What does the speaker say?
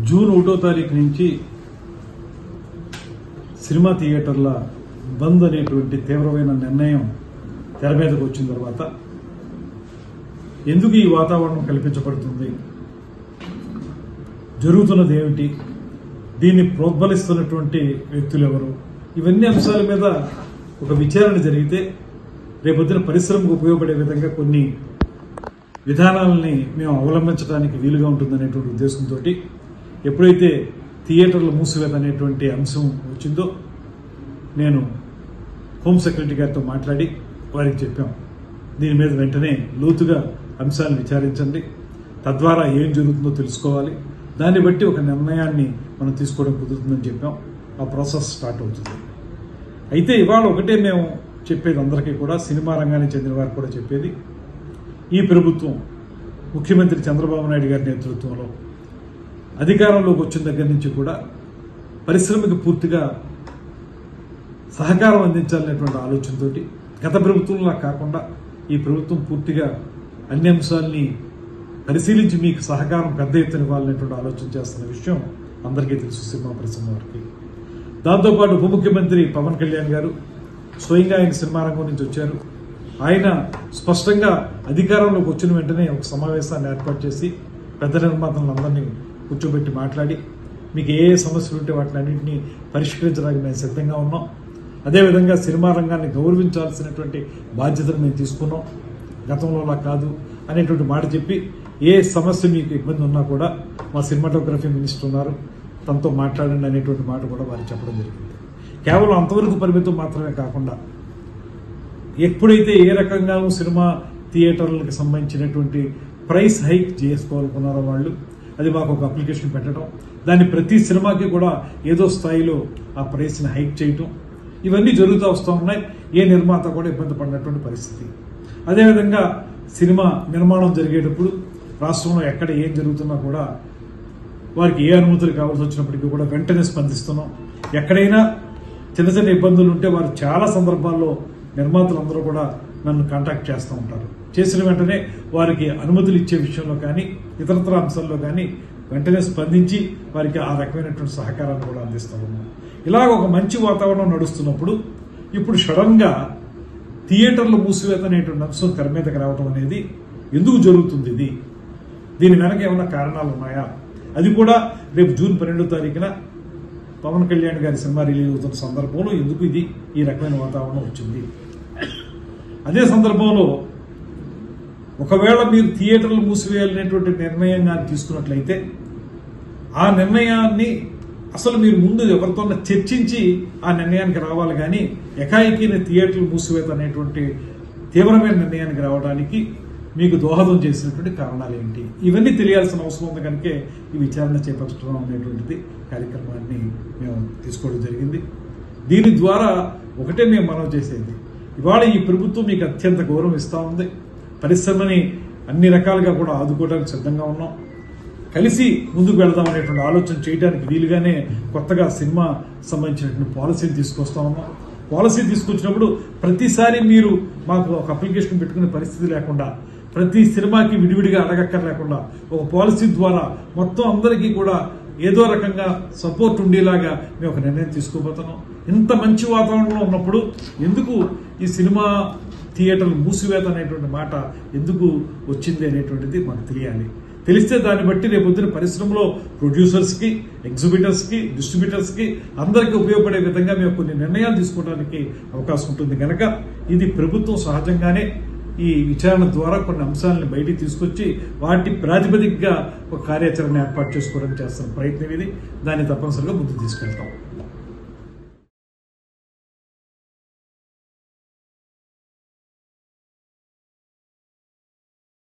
June 1వ తారీఖు నుంచి సినిమా థియేటర్ల బంద్ అనేటువంటి తీవ్రమైన నిర్ణయం తెర మీదకు వచ్చిన తర్వాత ఎందుకు ఈ వాతావరణం కల్పించబడుతుంది, జరుగుతున్నది ఏమిటి, దీన్ని ప్రోద్బలిస్తున్నటువంటి వ్యక్తులు ఎవరు, ఇవన్నీ అంశాల మీద ఒక విచారణ జరిగితే రేపొద్దున పరిశ్రమకు ఉపయోగపడే విధంగా కొన్ని విధానాలని మేము అవలంబించడానికి వీలుగా ఉంటుందనేటువంటి ఉద్దేశంతో ఎప్పుడైతే థియేటర్ల మూసివేత అనేటువంటి అంశం వచ్చిందో నేను హోమ్ సెక్రటరీ గారితో మాట్లాడి వారికి చెప్పాం, దీని మీద వెంటనే లోతుగా అంశాలను విచారించండి, తద్వారా ఏం జరుగుతుందో తెలుసుకోవాలి, దాన్ని బట్టి ఒక నిర్ణయాన్ని మనం తీసుకోవడం కుదురుతుందని చెప్పాం. ఆ ప్రాసెస్ స్టార్ట్ అవుతుంది. అయితే ఇవాళ ఒకటే మేము చెప్పేది అందరికీ కూడా, సినిమా రంగానికి చెందిన వారికి కూడా చెప్పేది, ఈ ప్రభుత్వం ముఖ్యమంత్రి చంద్రబాబు నాయుడు గారి నేతృత్వంలో అధికారంలోకి వచ్చిన దగ్గర నుంచి కూడా పరిశ్రమకి పూర్తిగా సహకారం అందించాలనేటువంటి ఆలోచనతో గత ప్రభుత్వంలా కాకుండా ఈ ప్రభుత్వం పూర్తిగా అన్ని అంశాలని పరిశీలించి మీకు సహకారం పెద్ద ఎత్తున ఇవ్వాలనేటువంటి ఆలోచన చేస్తున్న విషయం అందరికీ తెలుసు సినిమా పరిశ్రమ వారికి. దాంతోపాటు ఉప ముఖ్యమంత్రి పవన్ కళ్యాణ్ గారు స్వయంగా ఆయన సినిమా రంగం నుంచి వచ్చారు. ఆయన స్పష్టంగా అధికారంలోకి వచ్చిన వెంటనే ఒక సమావేశాన్ని ఏర్పాటు చేసి పెద్ద నిర్మాతలందరినీ కూర్చోబెట్టి మాట్లాడి మీకు ఏ సమస్యలు ఉంటే వాటిని అన్నింటినీ పరిష్కరించడానికి మేము సిద్ధంగా ఉన్నాం, అదేవిధంగా సినిమా రంగాన్ని గౌరవించాల్సినటువంటి బాధ్యతను మేము తీసుకున్నాం, గతంలోలా కాదు అనేటువంటి మాట చెప్పి ఏ సమస్య మీకు ఇబ్బంది ఉన్నా కూడా మా సినిమాటోగ్రఫీ మినిస్టర్ ఉన్నారు, తనతో మాట్లాడండి అనేటువంటి మాట కూడా వారు చెప్పడం జరిగింది. కేవలం అంతవరకు పరిమితం మాత్రమే కాకుండా ఎప్పుడైతే ఏ రకంగా సినిమా థియేటర్లకు సంబంధించినటువంటి ప్రైస్ హైక్ చేసుకోవాలనుకున్నారో వాళ్ళు, అది మాకు ఒక అప్లికేషన్ పెట్టడం, దాన్ని ప్రతి సినిమాకి కూడా ఏదో స్థాయిలో ఆ ప్రైస్ని హైక్ చేయటం, ఇవన్నీ జరుగుతూ వస్తూ ఉన్నాయి. ఏ నిర్మాత కూడా ఇబ్బంది పడినటువంటి పరిస్థితి. అదేవిధంగా సినిమా నిర్మాణం జరిగేటప్పుడు రాష్ట్రంలో ఎక్కడ ఏం జరుగుతున్నా కూడా వారికి ఏ అనుమతులు కావాల్సి వచ్చినప్పటికీ కూడా వెంటనే స్పందిస్తున్నాం. ఎక్కడైనా చిన్న చిన్న ఇబ్బందులు ఉంటే వారు చాలా సందర్భాల్లో నిర్మాతలందరూ కూడా నన్ను కాంటాక్ట్ చేస్తూ ఉంటారు. చేసిన వెంటనే వారికి అనుమతులు ఇచ్చే విషయంలో కానీ ఇతరత్ర అంశాల్లో కానీ వెంటనే స్పందించి వారికి ఆ రకమైనటువంటి సహకారాన్ని కూడా అందిస్తూ ఉన్నాం. ఇలాగ ఒక మంచి వాతావరణం నడుస్తున్నప్పుడు ఇప్పుడు సడన్ గా థియేటర్లు మూసివేత అనేటువంటి అంశం తెర మీదకి రావడం అనేది ఎందుకు జరుగుతుంది, దీని వెనక ఏమైనా కారణాలు ఉన్నాయా, అది కూడా రేపు జూన్ 12వ తారీఖున పవన్ కళ్యాణ్ గారి సినిమా రిలీజ్ అవుతున్న సందర్భంలో ఎందుకు ఇది ఈ రకమైన వాతావరణం వచ్చింది. అదే సందర్భంలో ఒకవేళ మీరు థియేటర్లు మూసివేయాలనేటువంటి నిర్ణయం తీసుకున్నట్లయితే ఆ నిర్ణయాన్ని అసలు మీరు ముందు ఎవరితో చర్చించి ఆ నిర్ణయానికి రావాలి, కానీ ఎకాయికి థియేటర్లు మూసివేత అనేటువంటి తీవ్రమైన నిర్ణయానికి రావడానికి మీకు దోహదం చేసినటువంటి కారణాలు ఏంటి, ఇవన్నీ తెలియాల్సిన అవసరం ఉంది. కనుక ఈ విచారణ చేపట్టడం అనేటువంటిది కార్యక్రమాన్ని మేము తీసుకోవడం జరిగింది. దీని ద్వారా ఒకటే మేము మనం చేసేది, ఇవాళ ఈ ప్రభుత్వం మీకు అత్యంత గౌరవం ఇస్తూ ఉంది, పరిశ్రమని అన్ని రకాలుగా కూడా ఆదుకోవడానికి సిద్ధంగా ఉన్నాం, కలిసి ముందుకు వెళదాం అనేటువంటి ఆలోచన చేయడానికి వీలుగానే కొత్తగా సినిమా సంబంధించినటువంటి పాలసీని తీసుకొస్తా ఉన్నాం. పాలసీ తీసుకొచ్చినప్పుడు ప్రతిసారి మీరు మాకు ఒక అప్లికేషన్ పెట్టుకునే పరిస్థితి లేకుండా, ప్రతి సినిమాకి విడివిడిగా అడగక్కర్లేకుండా ఒక పాలసీ ద్వారా మొత్తం అందరికీ కూడా ఏదో రకంగా సపోర్ట్ ఉండేలాగా మేము ఒక నిర్ణయం తీసుకోబోతున్నాం. ఇంత మంచి వాతావరణంలో ఉన్నప్పుడు ఎందుకు ఈ సినిమా థియేటర్లు మూసివేత అనేటువంటి మాట ఎందుకు వచ్చింది అనేటువంటిది మాకు తెలియాలి. తెలిస్తే దాన్ని బట్టి రేపొద్దున పరిశ్రమలో ప్రొడ్యూసర్స్కి, ఎగ్జిబిటర్స్కి, డిస్ట్రిబ్యూటర్స్కి అందరికీ ఉపయోగపడే విధంగా మేము కొన్ని నిర్ణయాలు తీసుకోవడానికి అవకాశం ఉంటుంది. కనుక ఇది ప్రభుత్వం సహజంగానే ఈ విచారణ ద్వారా కొన్ని అంశాలను బయటికి తీసుకొచ్చి వాటి ప్రాతిపదికగా ఒక కార్యాచరణ ఏర్పాటు చేసుకోవడానికి చేస్తున్న ప్రయత్నం ఇది. దాన్ని తప్పనిసరిగా ముందుకు తీసుకెళ్తాం.